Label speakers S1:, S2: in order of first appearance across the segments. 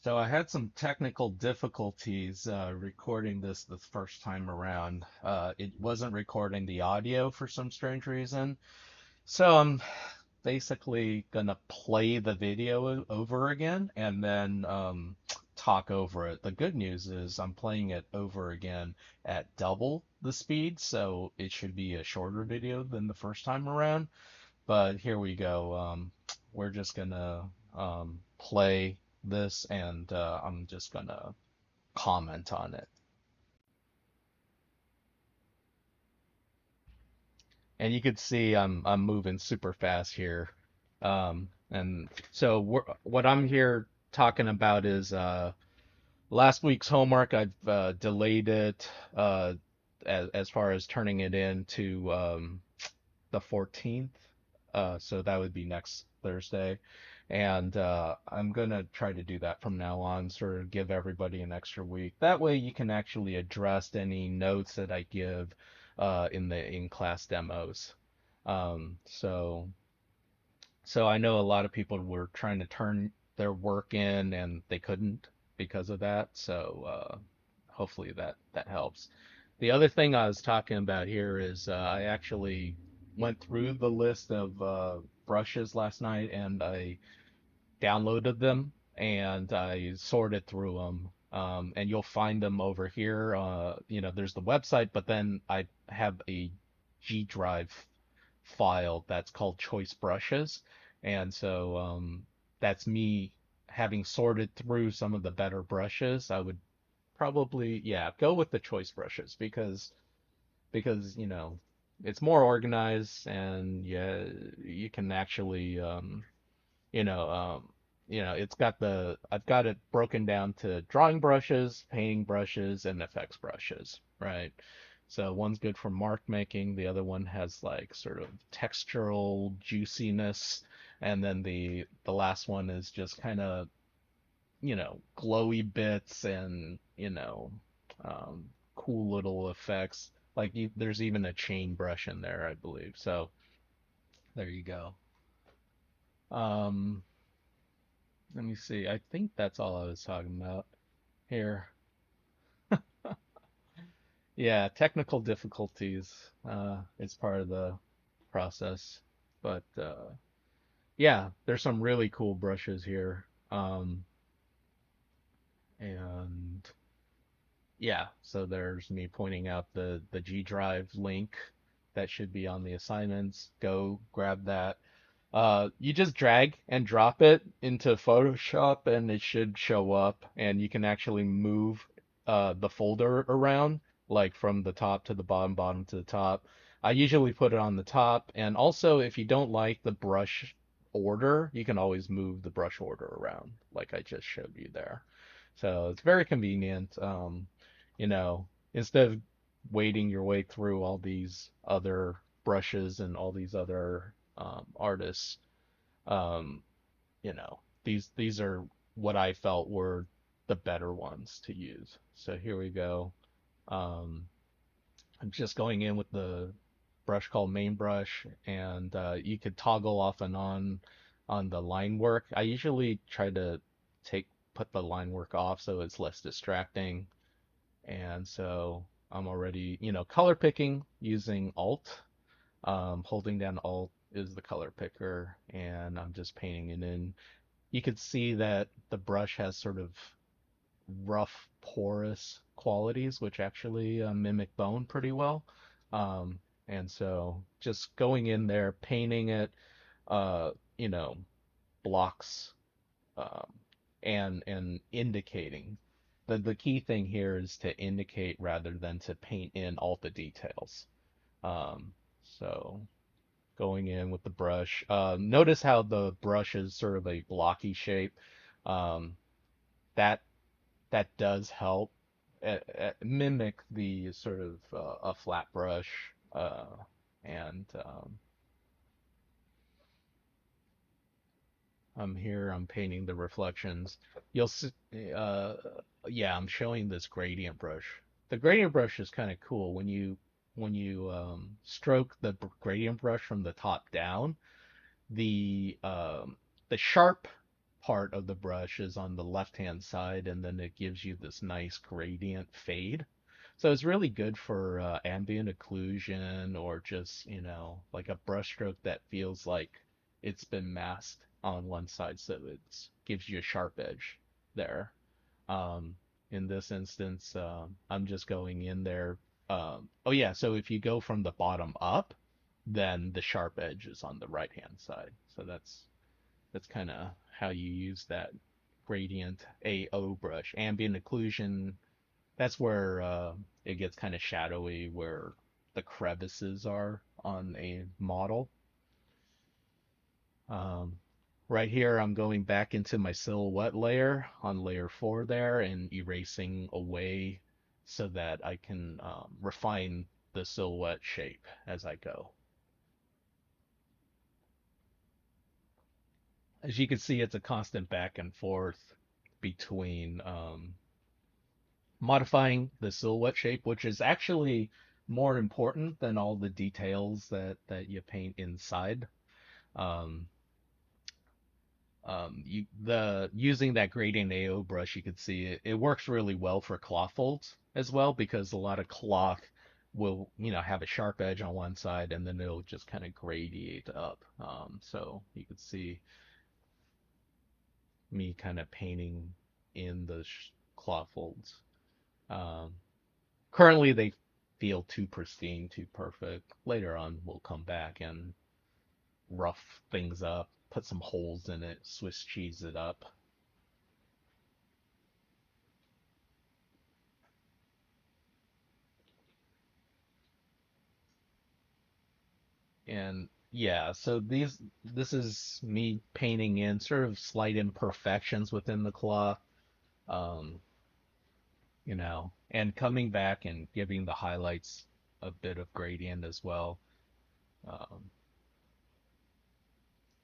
S1: So I had some technical difficulties recording this the first time around. It wasn't recording the audio for some strange reason. So I'm basically gonna play the video over again and then talk over it. The good news is I'm playing it over again at double the speed, so it should be a shorter video than the first time around. But here we go. We're just gonna play this and I'm just gonna comment on it. And you can see I'm moving super fast here. And so what I'm here talking about is last week's homework. I've delayed it as far as turning it in to the 14th. So that would be next Thursday. And I'm gonna try to do that from now on, sort of give everybody an extra week. That way you can actually address any notes that I give in the in-class demos. Um, so so I know a lot of people were trying to turn their work in and they couldn't because of that. So hopefully that helps. The other thing I was talking about here is I actually went through the list of brushes last night and I downloaded them and I sorted through them. And you'll find them over here. There's the website, but then I have a G Drive file that's called Choice Brushes. And so that's me having sorted through some of the better brushes. I would probably, yeah, go with the choice brushes because it's more organized and yeah, you can actually you know, um, I've got it broken down to drawing brushes, painting brushes, and effects brushes, right? So one's good for mark making, the other one has like sort of textural juiciness, and then the last one is just kind of, glowy bits and, cool little effects. Like there's even a chain brush in there, I believe. So there you go. Um, Let me see. I think that's all I was talking about here. Yeah, technical difficulties is part of the process. But yeah, there's some really cool brushes here. And yeah, so there's me pointing out the G Drive link that should be on the assignments. Go grab that. You just drag and drop it into Photoshop and it should show up and you can actually move the folder around like from the top to the bottom, bottom to the top. I usually put it on the top and also if you don't like the brush order, you can always move the brush order around like I just showed you there. So it's very convenient. Instead of wading your way through all these other brushes and all these other artists. Um, these are what I felt were the better ones to use. So here we go. Um, I'm just going in with the brush called Main Brush, and you could toggle off and on the line work. I usually try to take put the line work off so it's less distracting. And so I'm already, color picking using Alt. Holding down Alt is the color picker, and I'm just painting it in. You could see that the brush has sort of rough, porous qualities, which actually mimic bone pretty well. And so just going in there, painting it, uh, you know, blocks um, and indicating. The key thing here is to indicate rather than to paint in all the details. Um, so going in with the brush. Notice how the brush is sort of a blocky shape. Um, that that does help mimic the sort of a flat brush. And I'm here. I'm painting the reflections. You'll see. Uh, yeah, I'm showing this gradient brush. The gradient brush is kind of cool when you stroke the gradient brush from the top down the sharp part of the brush is on the left hand side, and then it gives you this nice gradient fade. So it's really good for ambient occlusion, or just, like a brushstroke that feels like it's been masked on one side, so it gives you a sharp edge there. Um, in this instance, I'm just going in there. Oh yeah, so if you go from the bottom up, then the sharp edge is on the right hand side. So that's kind of how you use that gradient AO brush. Ambient occlusion, that's where it gets kind of shadowy, where the crevices are on a model. Um, right here, I'm going back into my silhouette layer on layer 4 there and erasing away so that I can refine the silhouette shape as I go. As you can see, it's a constant back and forth between modifying the silhouette shape, which is actually more important than all the details that you paint inside. Um, the using that gradient AO brush, you can see it works really well for cloth folds as well, because a lot of cloth will, have a sharp edge on one side and then it'll just kind of gradiate up. So you can see me kind of painting in the cloth folds. Um, Currently, they feel too pristine, too perfect. Later on, we'll come back and rough things up, put some holes in it, Swiss cheese it up. And yeah, so this is me painting in sort of slight imperfections within the cloth, um, and coming back and giving the highlights a bit of gradient as well. Um,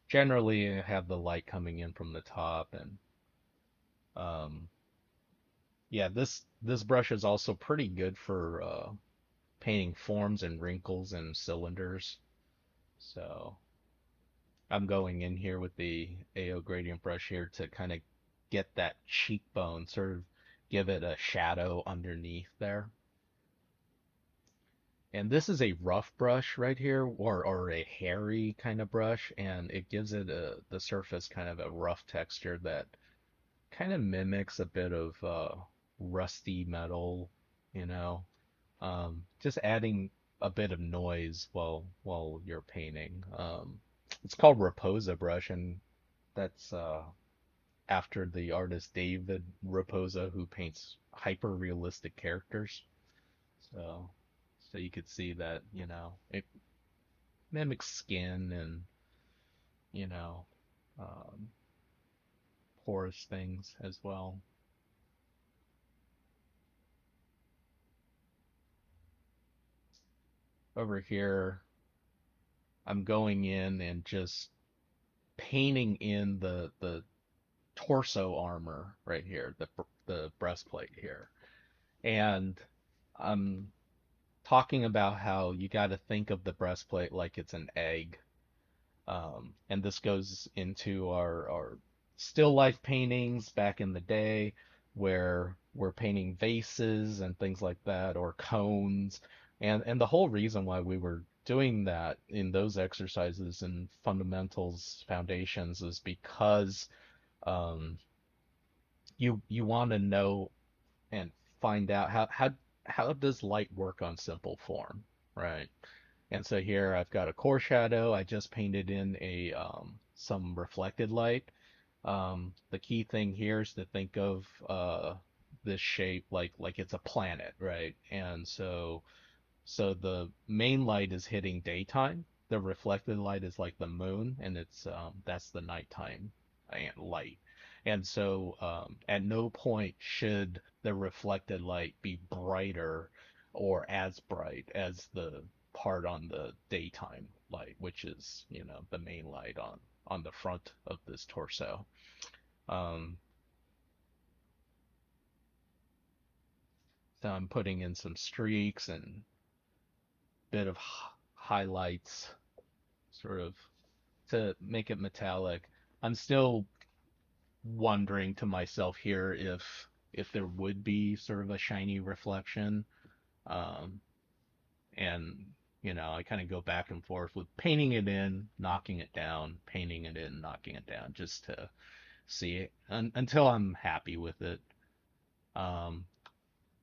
S1: Generally, I have the light coming in from the top, and um, yeah, this brush is also pretty good for painting forms and wrinkles and cylinders. So I'm going in here with the AO gradient brush here to kind of get that cheekbone, sort of give it a shadow underneath there. And this is a rough brush right here, or a hairy kind of brush, and it gives it the surface kind of a rough texture that kind of mimics a bit of rusty metal, you know. Just adding a bit of noise while you're painting. It's called Raposa brush, and that's after the artist David Raposa, who paints hyper realistic characters. So so you could see that, it mimics skin and, you know, um, porous things as well. Over here, I'm going in and just painting in the torso armor right here, the breastplate here. And I'm talking about how you got to think of the breastplate like it's an egg. And this goes into our still life paintings back in the day, where we're painting vases and things like that, or cones. And the whole reason why we were doing that in those exercises and fundamentals foundations is because um, you want to know and find out how does light work on simple form, right? And so here I've got a core shadow. I just painted in a some reflected light. The key thing here is to think of this shape like it's a planet, right? And so the main light is hitting daytime. The reflected light is like the moon, and it's that's the nighttime and light. And so at no point should the reflected light be brighter or as bright as the part on the daytime light, which is, the main light on the front of this torso. Um, so I'm putting in some streaks and bit of highlights, sort of to make it metallic. I'm still wondering to myself here if there would be sort of a shiny reflection. Um, and I kind of go back and forth with painting it in, knocking it down, painting it in, knocking it down, just to see it until I'm happy with it. Um,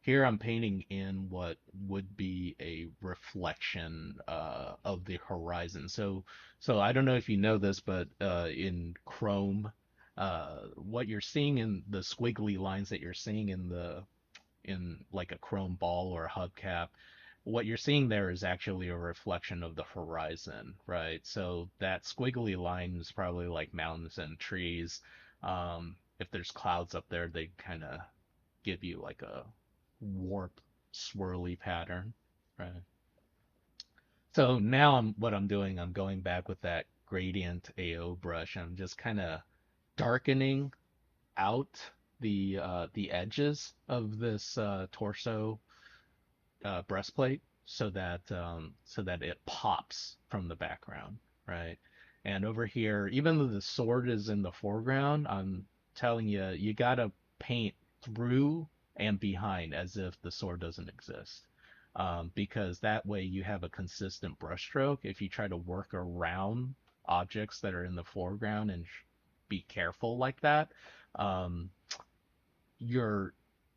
S1: Here I'm painting in what would be a reflection of the horizon. So I don't know if you know this, but in Chrome, what you're seeing in the squiggly lines that you're seeing in like a chrome ball or a hubcap, what you're seeing there is actually a reflection of the horizon, right? So that squiggly line is probably like mountains and trees. If there's clouds up there, they kind of give you like a warp swirly pattern, right? So now what I'm doing, I'm going back with that gradient AO brush. I'm just kind of darkening out the edges of this torso breastplate so that it pops from the background, right? And over here, even though the sword is in the foreground, I'm telling you, you gotta paint through and behind as if the sword doesn't exist. Because that way you have a consistent brushstroke. If you try to work around objects that are in the foreground and be careful like that, um, your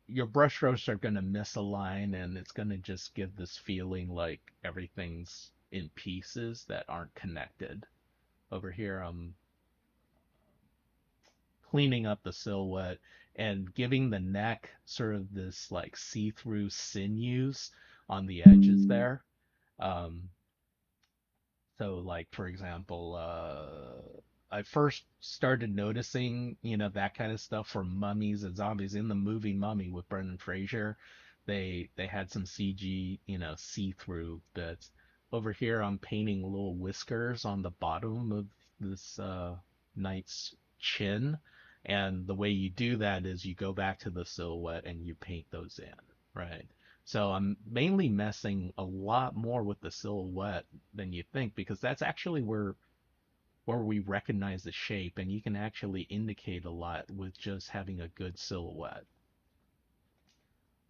S1: your brush strokes are going to misalign and it's going to just give this feeling like everything's in pieces that aren't connected. Over here, I'm cleaning up the silhouette and giving the neck sort of this like see-through sinews on the edges there. Um, So, like for example, I first started noticing, that kind of stuff for mummies and zombies in the movie Mummy with Brendan Fraser. They had some CG, see-through bits. Over here, I'm painting little whiskers on the bottom of this knight's chin, and the way you do that is you go back to the silhouette and you paint those in, right? So I'm mainly messing a lot more with the silhouette than you think because that's actually where we recognize the shape and you can actually indicate a lot with just having a good silhouette.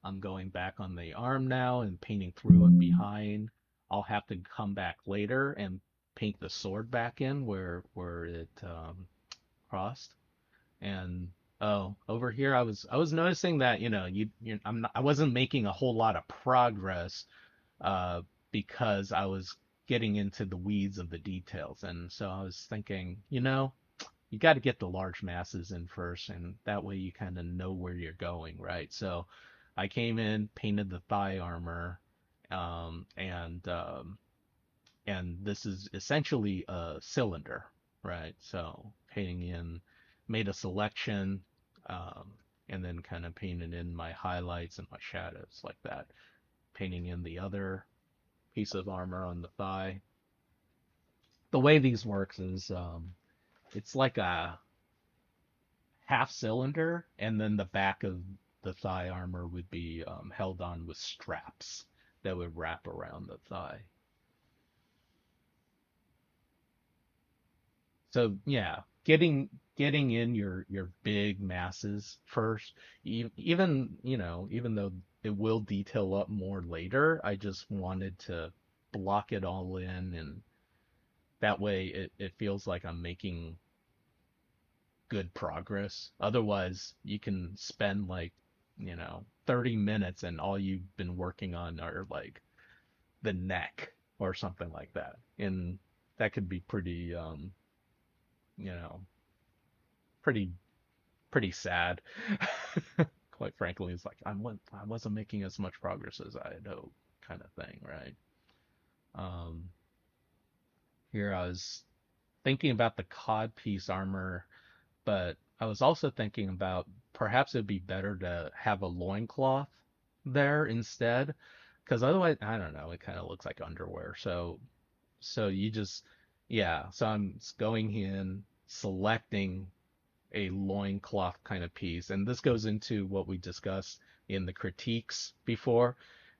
S1: I'm going back on the arm now and painting through and behind. I'll have to come back later and paint the sword back in where it crossed. And oh, over here I was noticing that I wasn't making a whole lot of progress uh, because I was getting into the weeds of the details. And so I was thinking, you got to get the large masses in first, and that way you kind of know where you're going, right? So I came in, painted the thigh armor, um, and um, and this is essentially a cylinder, right? So painting in, made a selection, um, and then kind of painted in my highlights and my shadows like that. Painting in the other piece of armor on the thigh. The way these works is it's like a half cylinder, and then the back of the thigh armor would be held on with straps that would wrap around the thigh. So yeah, getting in your big masses first, even though it will detail up more later, I just wanted to block it all in, and that way it feels like I'm making good progress. Otherwise, you can spend like, 30 minutes and all you've been working on are like the neck or something like that. And that could be you know, pretty pretty sad. Quite frankly, it's like I wasn't making as much progress as I had hoped, kind of thing, right? Um, Here I was thinking about the codpiece armor, but I was also thinking about perhaps it'd be better to have a loincloth there instead, because otherwise, I don't know, it kind of looks like underwear. So you just, yeah. So I'm going in, selecting a loincloth kind of piece, and this goes into what we discussed in the critiques before,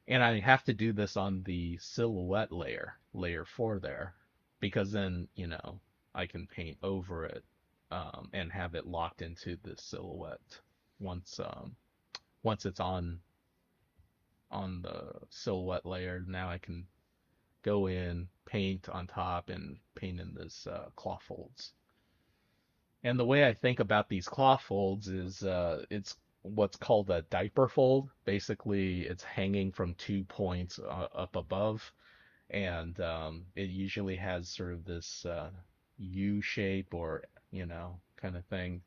S1: and I have to do this on the silhouette layer 4 there, because then, I can paint over it and have it locked into the silhouette. Once once it's on the silhouette layer, now I can go in, paint on top, and paint in this cloth folds. And the way I think about these cloth folds is it's what's called a diaper fold. Basically, it's hanging from 2 points up above, and it usually has sort of this U shape or kind of thing,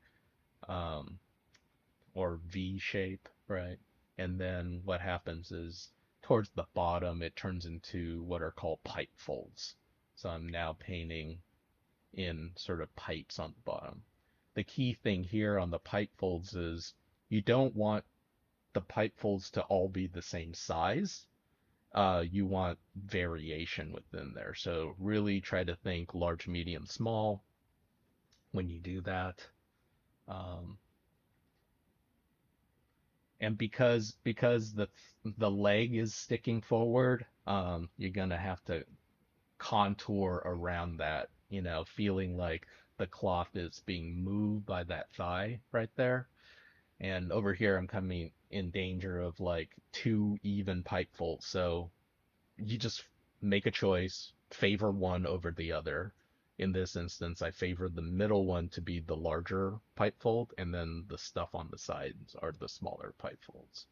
S1: um, or V shape, right? And then what happens is towards the bottom, it turns into what are called pipe folds. So I'm now painting in sort of pipes on the bottom. The key thing here on the pipe folds is you don't want the pipe folds to all be the same size. You want variation within there. So really try to think large, medium, small when you do that. Um, and because the leg is sticking forward, you're gonna have to contour around that, feeling like the cloth is being moved by that thigh right there. And over here, I'm coming in danger of like two even pipe folds. So you just make a choice, favor one over the other. In this instance, I favor the middle one to be the larger pipe fold, and then the stuff on the sides are the smaller pipe folds.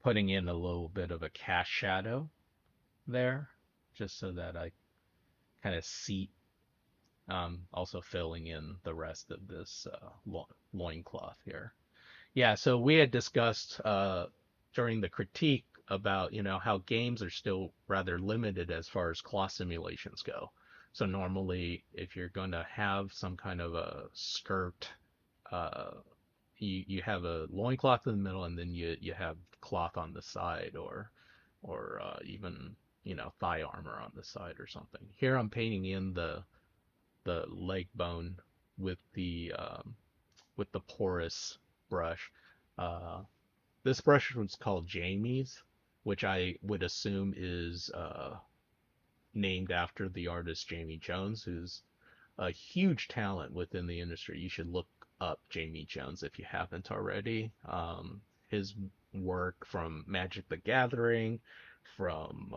S1: Putting in a little bit of a cast shadow there, just so that I kind of seat, also filling in the rest of this loincloth here. Yeah, so we had discussed during the critique about, how games are still rather limited as far as cloth simulations go. So normally, if you're going to have some kind of a skirt, uh, you have a loincloth in the middle, and then you have cloth on the side, or even thigh armor on the side or something. Here I'm painting in the leg bone with the porous brush. Uh, this brush was called Jamie's, which I would assume is named after the artist Jamie Jones, who's a huge talent within the industry. You should look up Jamie Jones if you haven't already. His work from Magic the Gathering, from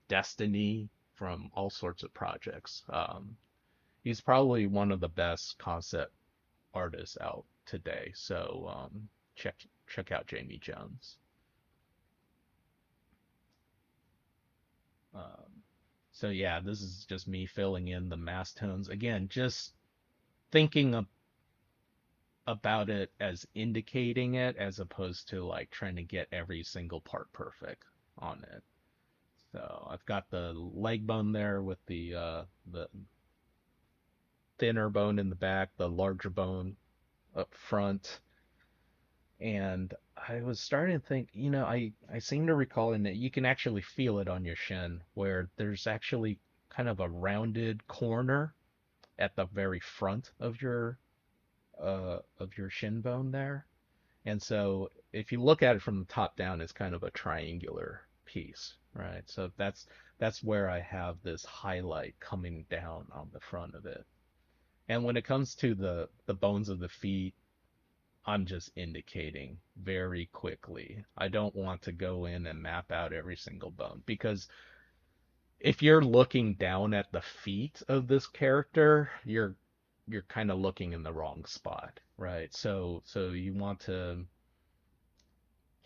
S1: Destiny, from all sorts of projects. He's probably one of the best concept artists out today. So check out Jamie Jones. Um, so yeah, this is just me filling in the mass tones again, just thinking about it as indicating it as opposed to like trying to get every single part perfect on it. So I've got the leg bone there with the thinner bone in the back, the larger bone up front, and I was starting to think, I seem to recall in that you can actually feel it on your shin, where there's actually kind of a rounded corner at the very front of your shin bone there. And so if you look at it from the top down, it's kind of a triangular piece, right? So that's where I have this highlight coming down on the front of it. And when it comes to the bones of the feet, I'm just indicating very quickly. I don't want to go in and map out every single bone because if you're looking down at the feet of this character, you're kind of looking in the wrong spot, right? So you want to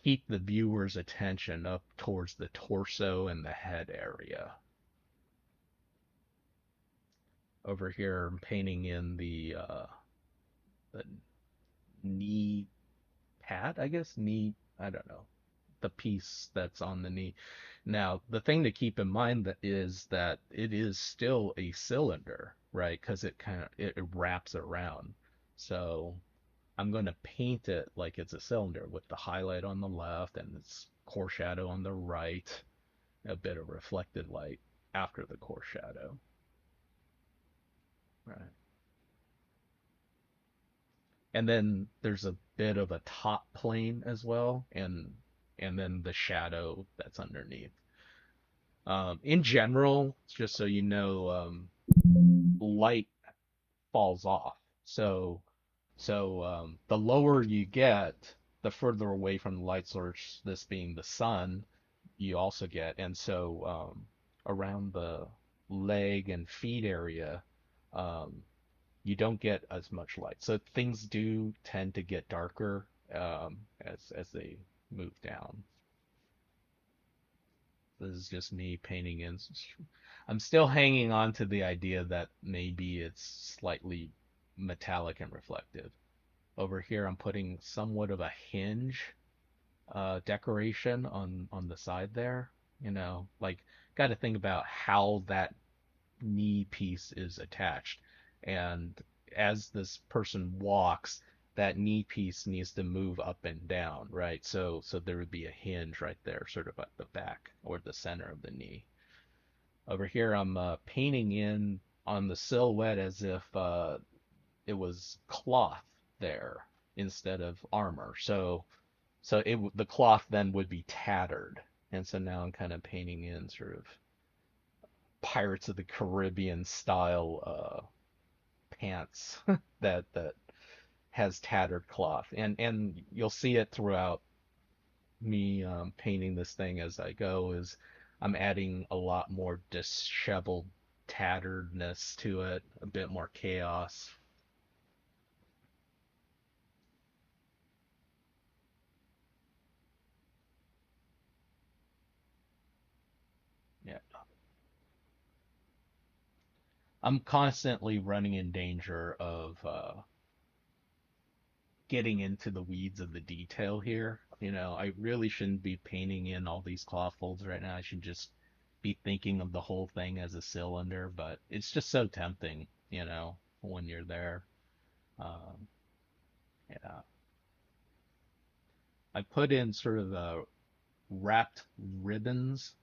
S1: keep the viewer's attention up towards the torso and the head area. Over here, I'm painting in the knee pad, I guess. Knee, I don't know, the piece that's on the knee. Now, the thing to keep in mind that is that it is still a cylinder, right? Because it wraps around. So I'm going to paint it like it's a cylinder with the highlight on the left and its core shadow on the right, a bit of reflected light after the core shadow. Right. And then there's a bit of a top plane as well, and then the shadow that's underneath. In general, just so you know, light falls off. So the lower you get, the further away from the light source, this being the sun, you also get. And so around the leg and feet area, um, you don't get as much light. So things do tend to get darker as they move down. This is just me painting in. I'm still hanging on to the idea that maybe it's slightly metallic and reflective. Over here, I'm putting somewhat of a hinge decoration on the side there. Like got to think about how that knee piece is attached. And as this person walks, that knee piece needs to move up and down, right? So there would be a hinge right there, sort of at the back or the center of the knee. Over here, I'm painting in on the silhouette as if it was cloth there instead of armor. So the cloth then would be tattered, and so now I'm kind of painting in sort of Pirates of the Caribbean style pants that has tattered cloth, and you'll see it throughout me painting this thing as I go. Is I'm adding a lot more disheveled tatteredness to it, a bit more chaos. Yeah, I'm constantly running in danger of getting into the weeds of the detail here. I really shouldn't be painting in all these cloth folds right now. I should just be thinking of the whole thing as a cylinder, but it's just so tempting, when you're there. Um, yeah. I put in sort of wrapped ribbons,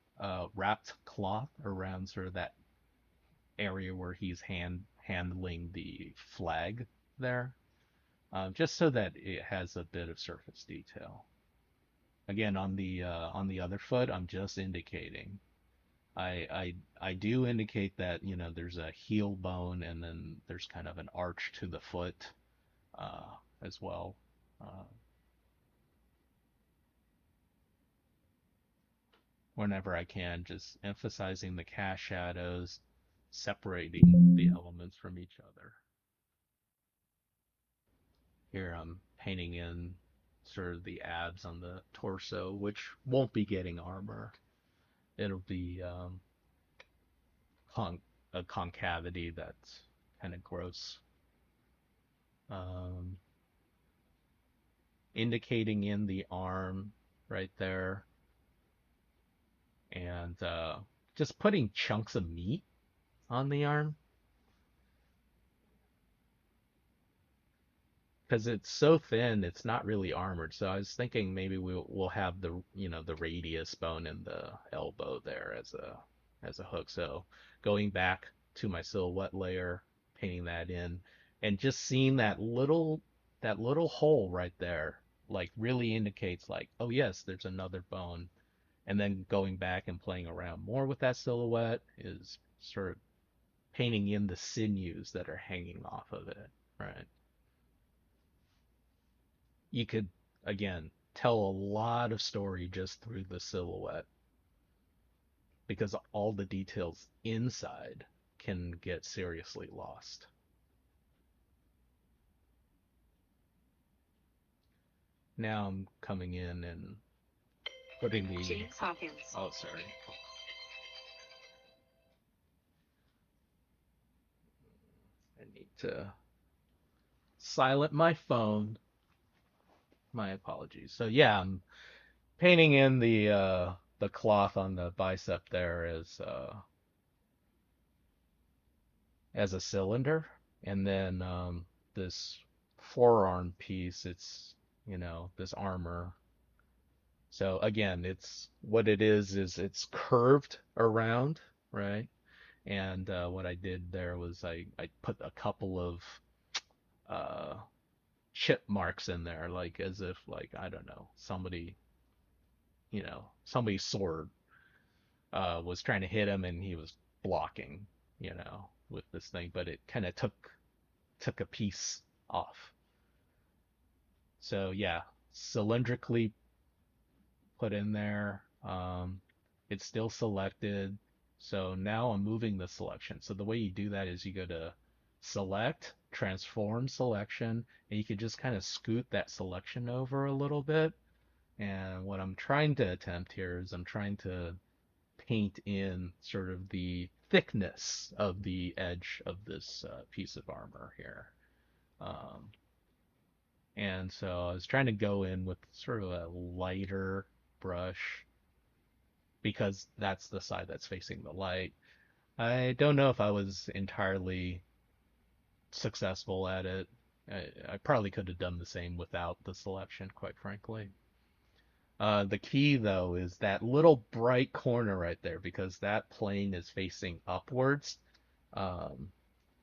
S1: wrapped cloth around sort of that area where he's handling the flag there, just so that it has a bit of surface detail. Again, on the other foot, I'm just indicating. I do indicate that there's a heel bone and then there's kind of an arch to the foot as well. Uh, Whenever I can, just emphasizing the cast shadows, separating the elements from each other. Here I'm painting in sort of the abs on the torso, which won't be getting armor. It'll be con a concavity that's kind of gross. Um, Indicating in the arm right there, and just putting chunks of meat on the arm because it's so thin, it's not really armored. So I was thinking maybe we'll have the radius bone in the elbow there as a hook. So going back to my silhouette layer, painting that in, and just seeing that little hole right there, like really indicates like, oh yes, there's another bone. And then going back and playing around more with that silhouette is sort of painting in the sinews that are hanging off of it, right? You could, again, tell a lot of story just through the silhouette because all the details inside can get seriously lost. Now I'm coming in and putting the. James Hawkins. Oh, sorry. I need to silent my phone. My apologies. So yeah, I'm painting in the cloth on the bicep there as a cylinder, and then this forearm piece, it's this armor. So again, it's what it is it's curved around, right? And what I did there was I put a couple of uh, chip marks in there, like as if like I don't know somebody, somebody's sword was trying to hit him and he was blocking, with this thing, but it kind of took a piece off. So yeah, cylindrically put in there. It's still selected. So now I'm moving the selection. So the way you do that is you go to select, transform selection, and you can just kind of scoot that selection over a little bit. And what I'm trying to attempt here is I'm trying to paint in sort of the thickness of the edge of this piece of armor here. Um, and so I was trying to go in with sort of a lighter brush because that's the side that's facing the light. I don't know if I was entirely successful at it. I probably could have done the same without the selection, quite frankly. The key, though, is that little bright corner right there because that plane is facing upwards. Um,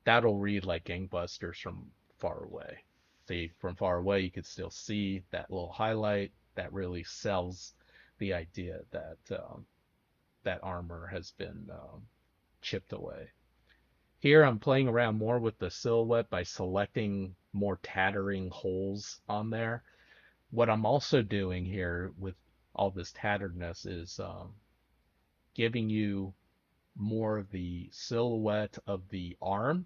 S1: that'll read like gangbusters from far away. See, from far away, you could still see that little highlight that really sells the idea that that armor has been chipped away. Here I'm playing around more with the silhouette by selecting more tattering holes on there. What I'm also doing here with all this tatteredness is giving you more of the silhouette of the arm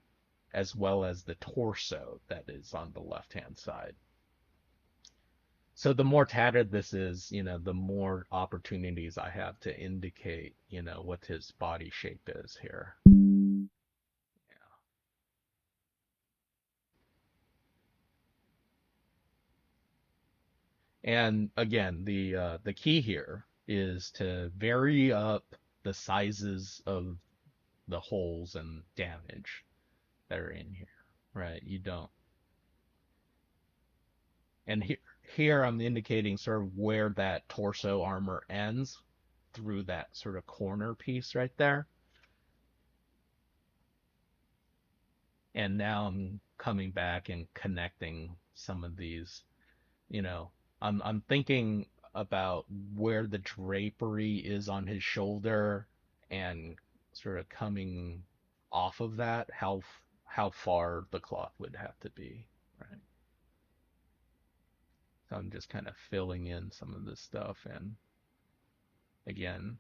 S1: as well as the torso that is on the left hand side. So the more tattered this is, the more opportunities I have to indicate, what his body shape is here. And again, the key here is to vary up the sizes of the holes and damage that are in here, right? You don't. And here I'm indicating sort of where that torso armor ends through that sort of corner piece right there. And now I'm coming back and connecting some of these, you know, I'm thinking about where the drapery is on his shoulder and sort of coming off of that, how far the cloth would have to be, right? So I'm just kind of filling in some of this stuff, and again,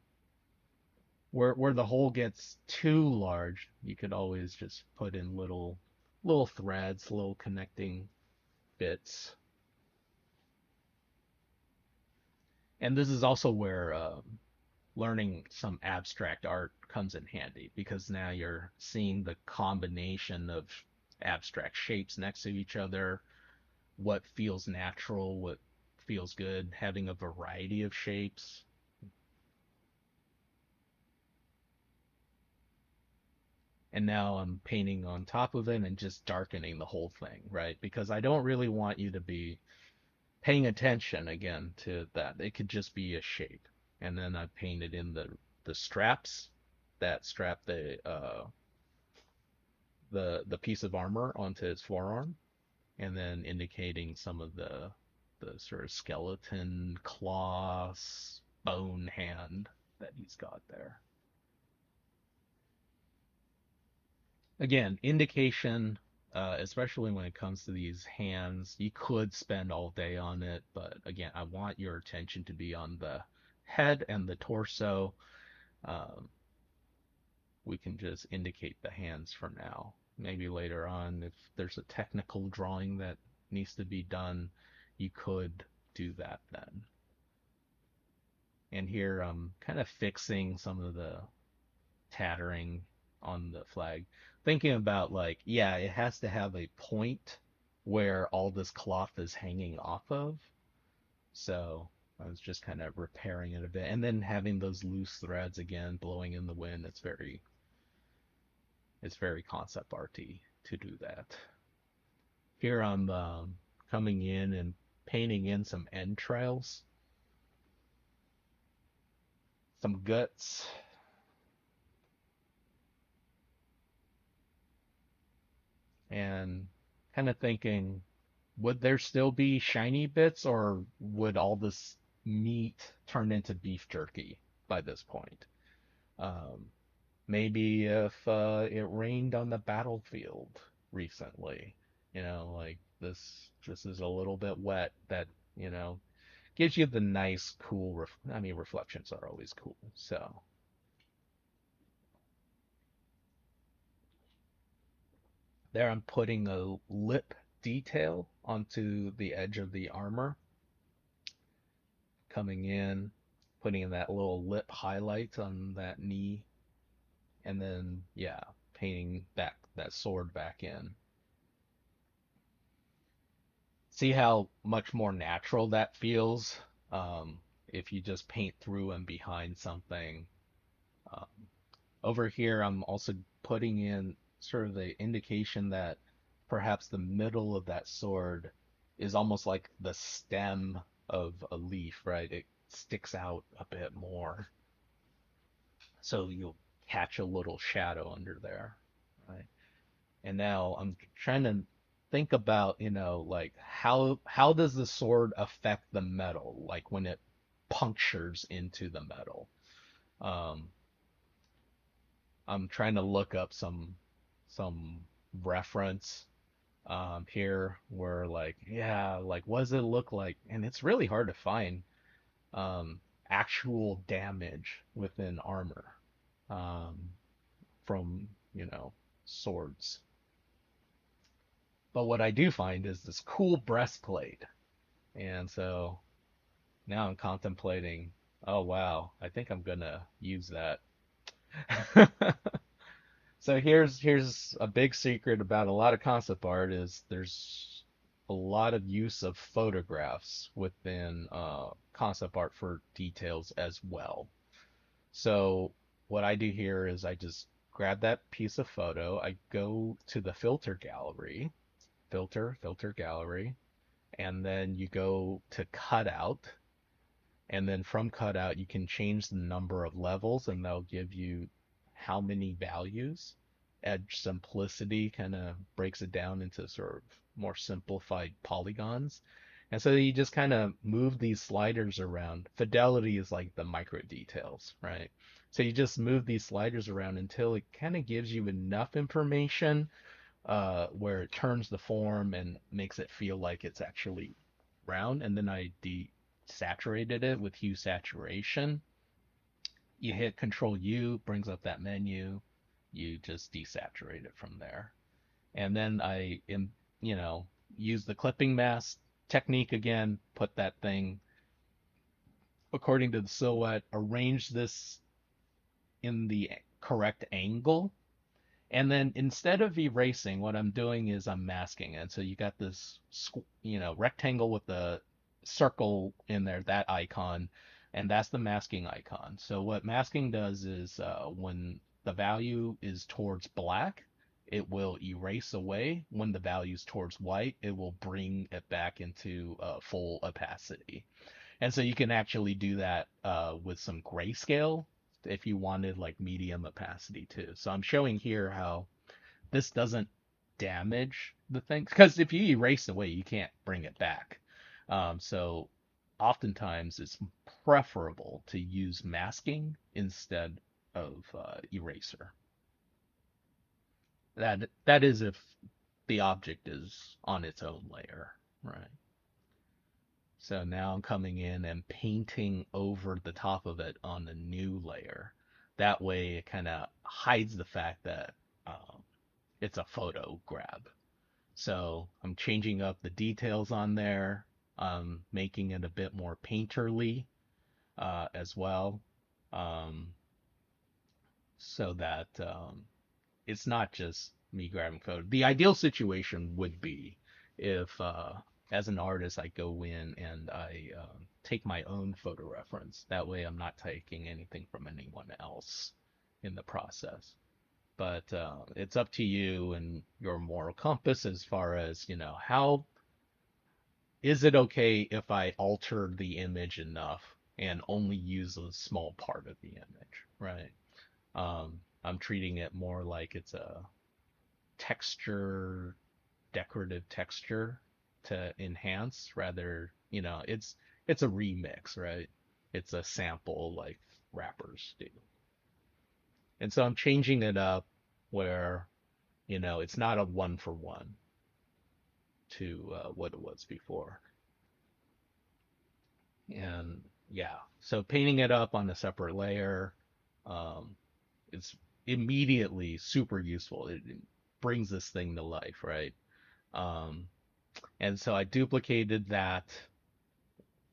S1: where the hole gets too large, you could always just put in little threads, little connecting bits. And this is also where learning some abstract art comes in handy because now you're seeing the combination of abstract shapes next to each other, what feels natural, what feels good, having a variety of shapes. And now I'm painting on top of it and just darkening the whole thing, right? Because I don't really want you to be paying attention again to that. It could just be a shape. And then I painted in the straps that strap the piece of armor onto his forearm, and then indicating some of the sort of skeleton claws, bone hand that he's got there. Again, indication, especially when it comes to these hands, you could spend all day on it, but again, I want your attention to be on the head and the torso. Um, we can just indicate the hands for now. Maybe later on, if there's a technical drawing that needs to be done, you could do that then. And here I'm kind of fixing some of the tattering on the flag, thinking about like, yeah, it has to have a point where all this cloth is hanging off of. So I was just kind of repairing it a bit, and then having those loose threads again blowing in the wind. It's very concept arty to do that. Here I'm coming in and painting in some entrails, some guts, and kind of thinking would there still be shiny bits, or would all this meat turn into beef jerky by this point? Um, Maybe if it rained on the battlefield recently, like this is a little bit wet, that, you know, gives you the nice, cool, I mean, reflections are always cool. So there I'm putting a lip detail onto the edge of the armor, coming in, putting in that little lip highlight on that knee, and then, yeah, painting back that sword back in. See how much more natural that feels, if you just paint through and behind something. Um, Over here, I'm also putting in sort of the indication that perhaps the middle of that sword is almost like the stem of a leaf, right? It sticks out a bit more, so you'll catch a little shadow under there, right? And now I'm trying to think about, like how does the sword affect the metal, like when it punctures into the metal. Um, I'm trying to look up some reference here where, like, yeah, like what does it look like? And it's really hard to find um actual damage within armor um from, swords. But what I do find is this cool breastplate. And so now I'm contemplating, oh wow, I think I'm gonna use that. So here's a big secret about a lot of concept art is there's a lot of use of photographs within concept art for details as well. So what I do here is I just grab that piece of photo, I go to the filter gallery, filter gallery, and then you go to cutout, and then from cutout you can change the number of levels, and they'll give you how many values. Edge simplicity kind of breaks it down into sort of more simplified polygons. And so you just kind of move these sliders around. Fidelity is like the micro details, right? So you just move these sliders around until it kind of gives you enough information where it turns the form and makes it feel like it's actually round. And then I desaturated it with hue saturation. You hit Control U, brings up that menu. You just desaturate it from there. And then you know, use the clipping mask technique again, put that thing according to the silhouette, arrange this in the correct angle. And then instead of erasing, what I'm doing is I'm masking it. So you got this, rectangle with the circle in there, that icon, and that's the masking icon. So what masking does is when the value is towards black, it will erase away. When the value is towards white, it will bring it back into full opacity. And so you can actually do that with some grayscale if you wanted like medium opacity too. So I'm showing here how this doesn't damage the thing, because if you erase away, you can't bring it back. So oftentimes it's preferable to use masking instead of eraser. That is if the object is on its own layer, right? So now I'm coming in and painting over the top of it on a new layer. That way it kind of hides the fact that it's a photo grab. So I'm changing up the details on there, making it a bit more painterly as well, um, so that it's not just me grabbing photo. The ideal situation would be if, as an artist, I go in and I take my own photo reference. That way, I'm not taking anything from anyone else in the process. But it's up to you and your moral compass as far as, how is it okay if I alter the image enough and only use a small part of the image, right? I'm treating it more like it's a texture, decorative texture. to enhance rather, it's a remix, right? It's a sample like rappers do. And so I'm changing it up where, it's not a one for one to what it was before. And yeah, so painting it up on a separate layer, um, it's immediately super useful. It brings this thing to life, right? Um, and so I duplicated that,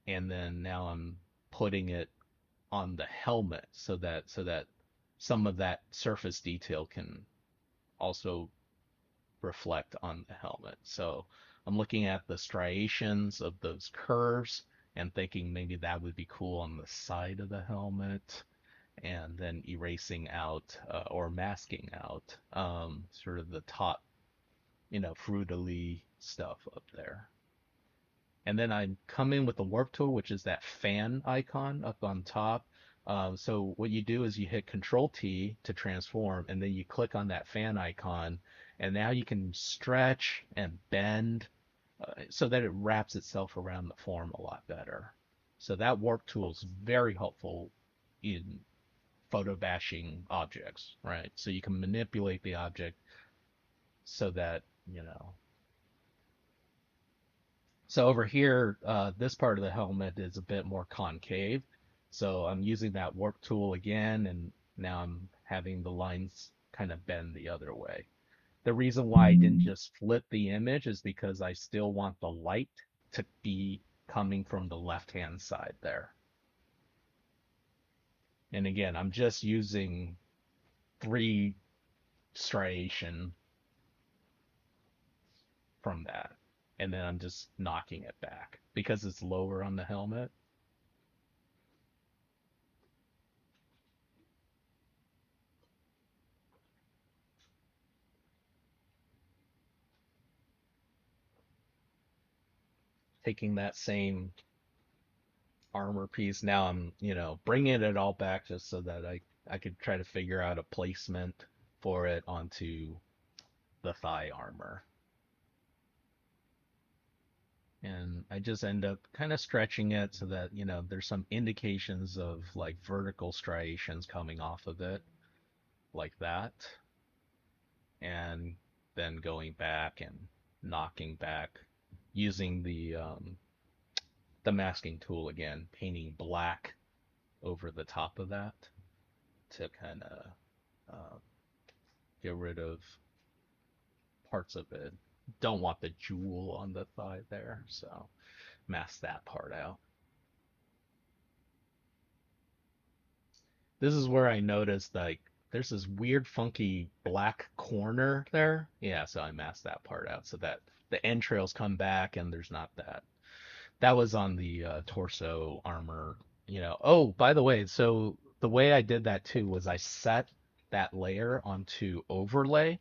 S1: and then now I'm putting it on the helmet so that some of that surface detail can also reflect on the helmet. So I'm looking at the striations of those curves and thinking maybe that would be cool on the side of the helmet, and then erasing out or masking out sort of the top, fruitily stuff up there. And then I come in with the warp tool, which is that fan icon up on top. So what you do is you hit Control T to transform, and then you click on that fan icon, and now you can stretch and bend so that it wraps itself around the form a lot better. So that warp tool is very helpful in photo bashing objects, right? So you can manipulate the object so that, you know, So over here, this part of the helmet is a bit more concave. So I'm using that warp tool again, and now I'm having the lines kind of bend the other way. The reason why I didn't just flip the image is because I still want the light to be coming from the left-hand side there. And again, I'm just using three striation from that. And then I'm just knocking it back because it's lower on the helmet. Taking that same armor piece. Now I'm, bringing it all back just so that I could try to figure out a placement for it onto the thigh armor. And I just end up kind of stretching it so that, there's some indications of like vertical striations coming off of it like that. And then going back and knocking back using the masking tool again, painting black over the top of that to kind of uh, get rid of parts of it. Don't want the jewel on the thigh there, so mask that part out. This is where I noticed like there's this weird funky black corner there. Yeah, so I masked that part out so that the entrails come back and there's not that. That was on the torso armor, Oh, by the way, so the way I did that too was I set that layer onto overlay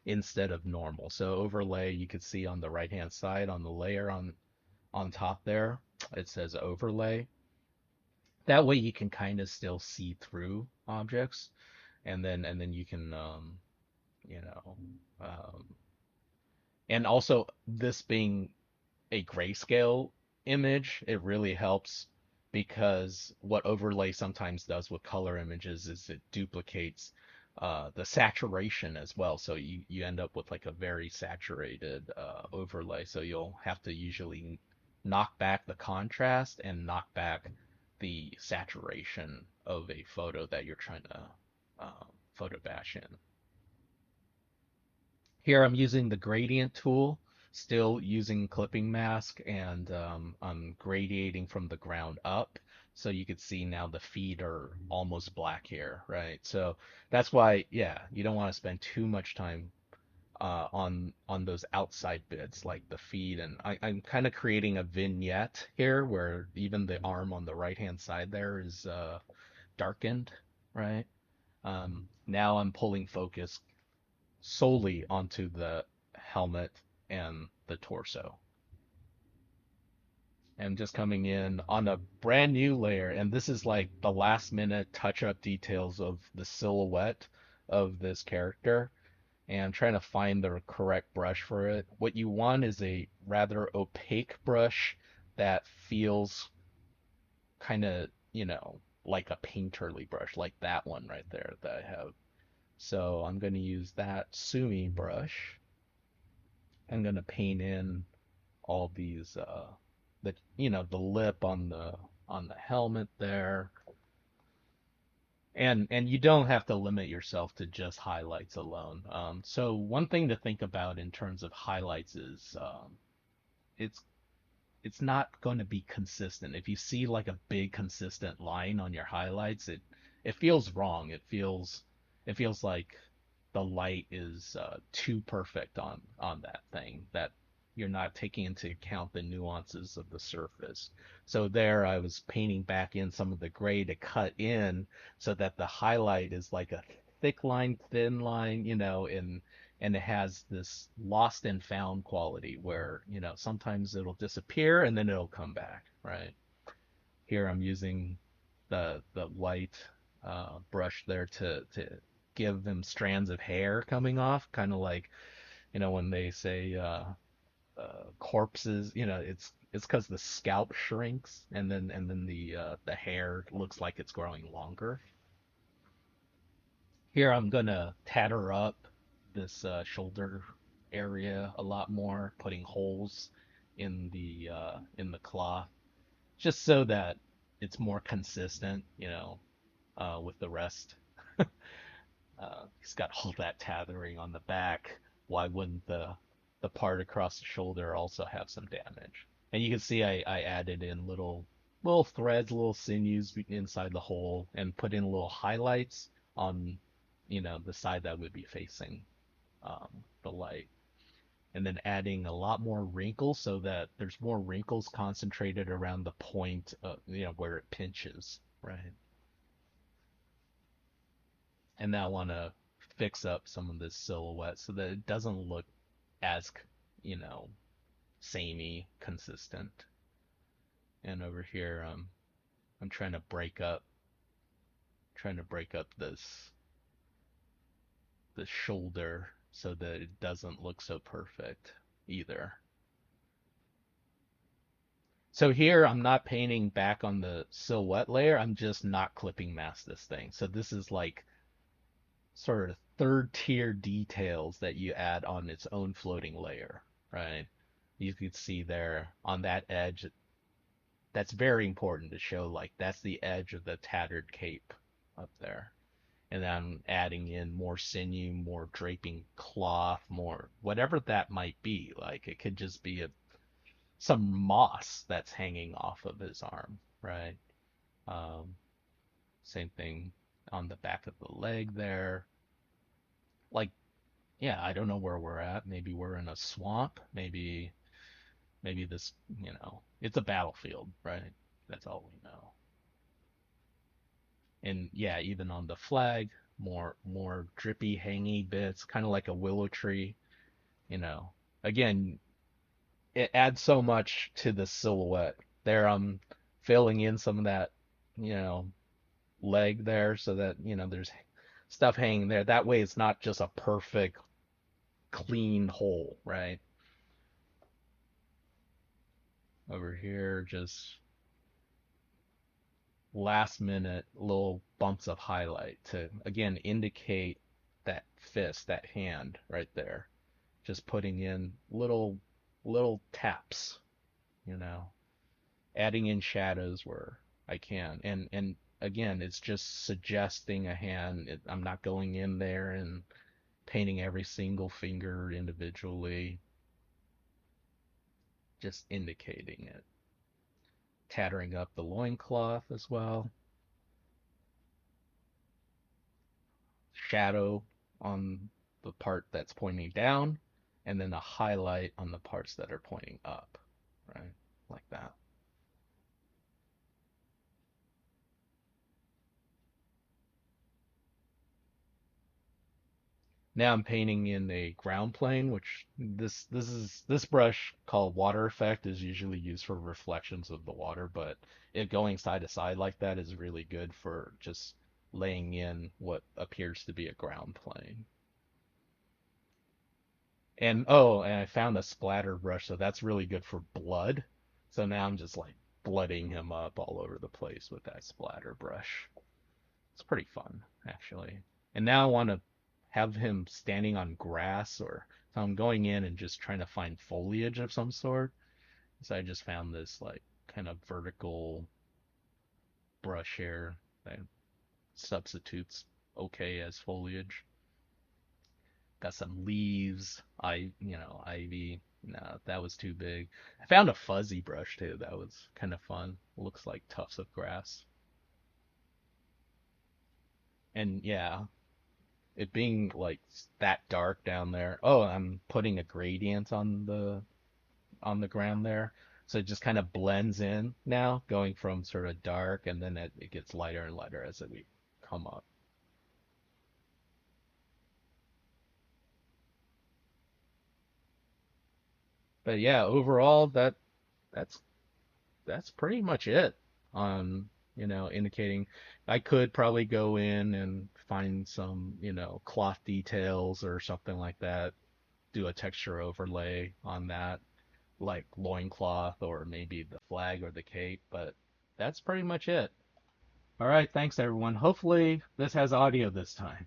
S1: instead of normal. So overlay, you could see on the right hand side on the layer on top there, it says overlay. That way you can kind of still see through objects, and then you can you know um, and also this being a grayscale image, it really helps because what overlay sometimes does with color images is it duplicates the saturation as well. So you end up with like a very saturated overlay. So you'll have to usually knock back the contrast and knock back the saturation of a photo that you're trying to photo bash in. Here I'm using the gradient tool, still using clipping mask, and I'm gradiating from the ground up. So you could see now the feet are almost black here, right? So that's why, yeah, you don't want to spend too much time on those outside bits like the feet. And I'm kind of creating a vignette here where even the arm on the right hand side there is darkened, right? Now I'm pulling focus solely onto the helmet and the torso. And just coming in on a brand new layer, and this is like the last minute touch up details of the silhouette of this character. and I'm trying to find the correct brush for it. What you want is a rather opaque brush that feels kind of, like a painterly brush, like that one right there that I have. So I'm going to use that Sumi brush. I'm going to paint in all these the lip on the helmet there. And you don't have to limit yourself to just highlights alone. So one thing to think about in terms of highlights is it's it's not going to be consistent. If you see like a big consistent line on your highlights, it feels wrong. It feels like the light is too perfect on that thing, that you're not taking into account the nuances of the surface. So there I was painting back in some of the gray to cut in so that the highlight is like a thick line, thin line, and it has this lost and found quality where, sometimes it'll disappear and then it'll come back, right? Here I'm using the white brush there to give them strands of hair coming off, kind of like, when they say corpses, it's because the scalp shrinks and then the hair looks like it's growing longer. Here I'm gonna tatter up this shoulder area a lot more, putting holes in the cloth, just so that it's more consistent, with the rest. He's got all that tethering on the back. Why wouldn't the part across the shoulder also have some damage? And you can see I added in little threads, little sinews inside the hole, and put in little highlights on, the side that would be facing the light. And then adding a lot more wrinkles so that there's more wrinkles concentrated around the point, where it pinches, right? And now I want to fix up some of this silhouette so that it doesn't look as, you know, samey, consistent. And over here, I'm trying to break up this shoulder so that it doesn't look so perfect either. So here I'm not painting back on the silhouette layer. I'm just not clipping mask this thing. So this is like sort of third tier details that you add on its own floating layer, right? You can see there on that edge, that's very important to show like that's the edge of the tattered cape up there. And then I'm adding in more sinew, more draping cloth, more whatever that might be. Like it could just be some moss that's hanging off of his arm, right? Um, Same thing on the back of the leg there. Like, yeah, I don't know where we're at. Maybe we're in a swamp. Maybe this, it's a battlefield, right? That's all we know. And yeah, even on the flag, more drippy, hangy bits, kind of like a willow tree, you know. Again, it adds so much to the silhouette. There I'm filling in some of that, you know, leg there so that, there's stuff hanging there. That way it's not just a perfect clean hole, right? Over here, just last minute little bumps of highlight to again indicate that fist, that hand right there. Just putting in little taps, you know, adding in shadows where I can. And again, it's just suggesting a hand. I'm not going in there and painting every single finger individually, just indicating it. Tattering up the loincloth as well. Shadow on the part that's pointing down, and then a highlight on the parts that are pointing up, right? Like that. Now I'm painting in a ground plane, which this brush called water effect is usually used for reflections of the water, but it going side to side like that is really good for just laying in what appears to be a ground plane. And oh, and I found a splatter brush, so that's really good for blood. So now I'm just like blooding him up all over the place with that splatter brush. It's pretty fun, actually. And now I want to have him standing on grass, or so I'm going in and just trying to find foliage of some sort. So I just found this like kind of vertical brush here that substitutes okay as foliage. Got some leaves, ivy. No, that was too big. I found a fuzzy brush too. That was kind of fun. Looks like tufts of grass. And yeah, it being like that dark down there. Oh, I'm putting a gradient on the ground there. So it just kind of blends in now, going from sort of dark and then it gets lighter and lighter as we come up. But yeah, overall that's that's pretty much it on, indicating I could probably go in and find some, cloth details or something like that, do a texture overlay on that, like loincloth or maybe the flag or the cape, but that's pretty much it. All right, thanks everyone. Hopefully this has audio this time.